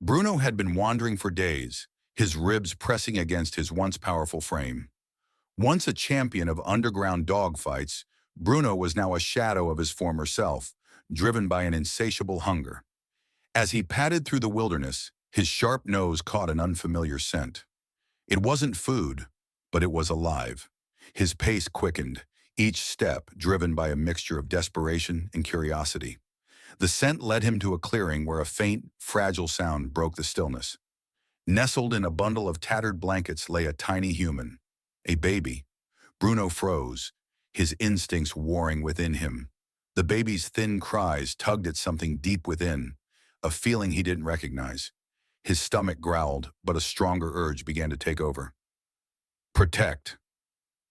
Bruno had been wandering for days, his ribs pressing against his once powerful frame. Once a champion of underground dogfights, Bruno was now a shadow of his former self, driven by an insatiable hunger. As he padded through the wilderness, his sharp nose caught an unfamiliar scent. It wasn't food, but it was alive. His pace quickened, each step driven by a mixture of desperation and curiosity. The scent led him to a clearing where a faint, fragile sound broke the stillness. Nestled in a bundle of tattered blankets lay a tiny human, a baby. Bruno froze, his instincts warring within him. The baby's thin cries tugged at something deep within, a feeling he didn't recognize. His stomach growled, but a stronger urge began to take over. Protect.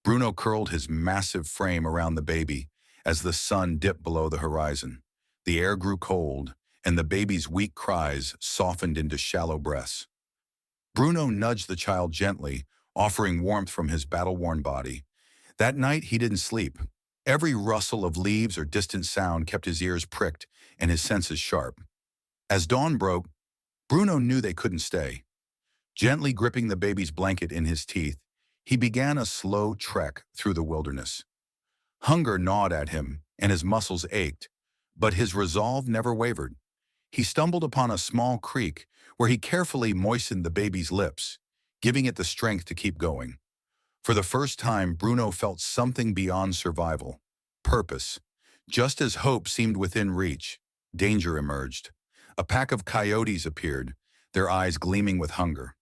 Bruno curled his massive frame around the baby as the sun dipped below the horizon. The air grew cold, and the baby's weak cries softened into shallow breaths. Bruno nudged the child gently, offering warmth from his battle-worn body. That night he didn't sleep. Every rustle of leaves or distant sound kept his ears pricked and his senses sharp. As dawn broke, Bruno knew they couldn't stay. Gently gripping the baby's blanket in his teeth, he began a slow trek through the wilderness. Hunger gnawed at him, and his muscles ached, but his resolve never wavered. He stumbled upon a small creek where he carefully moistened the baby's lips, giving it the strength to keep going. For the first time, Bruno felt something beyond survival, purpose. Just as hope seemed within reach, danger emerged. A pack of coyotes appeared, their eyes gleaming with hunger.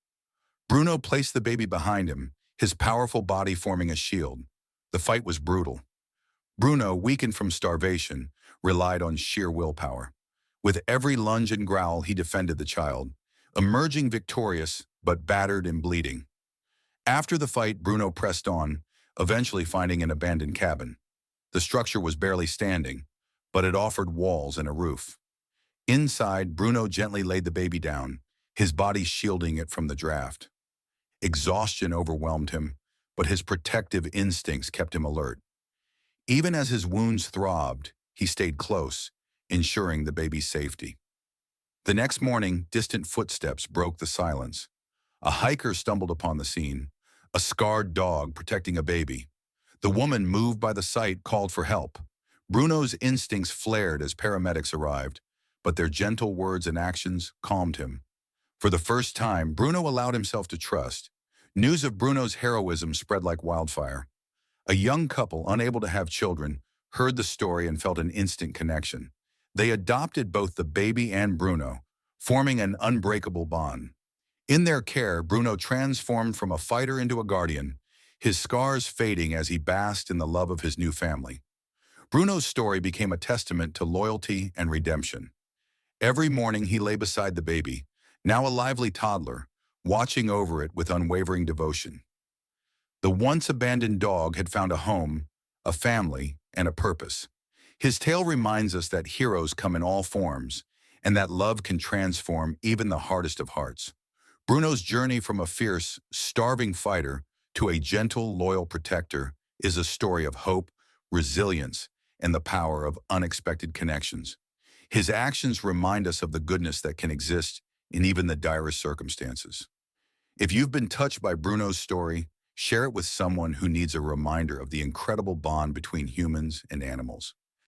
Bruno placed the baby behind him, his powerful body forming a shield. The fight was brutal. Bruno, weakened from starvation, relied on sheer willpower. With every lunge and growl, he defended the child, emerging victorious but battered and bleeding. After the fight, Bruno pressed on, eventually finding an abandoned cabin. The structure was barely standing, but it offered walls and a roof. Inside, Bruno gently laid the baby down, his body shielding it from the draft. Exhaustion overwhelmed him, but his protective instincts kept him alert. Even as his wounds throbbed, he stayed close, ensuring the baby's safety. The next morning, distant footsteps broke the silence. A hiker stumbled upon the scene, a scarred dog protecting a baby. The woman, moved by the sight, called for help. Bruno's instincts flared as paramedics arrived, but their gentle words and actions calmed him. For the first time, Bruno allowed himself to trust. News of Bruno's heroism spread like wildfire. A young couple, unable to have children, heard the story and felt an instant connection. They adopted both the baby and Bruno, forming an unbreakable bond. In their care, Bruno transformed from a fighter into a guardian, his scars fading as he basked in the love of his new family. Bruno's story became a testament to loyalty and redemption. Every morning he lay beside the baby, now a lively toddler, watching over it with unwavering devotion. The once abandoned dog had found a home, a family, and a purpose. His tale reminds us that heroes come in all forms, and that love can transform even the hardest of hearts. Bruno's journey from a fierce, starving fighter to a gentle, loyal protector is a story of hope, resilience, and the power of unexpected connections. His actions remind us of the goodness that can exist in even the direst circumstances. If you've been touched by Bruno's story, share it with someone who needs a reminder of the incredible bond between humans and animals.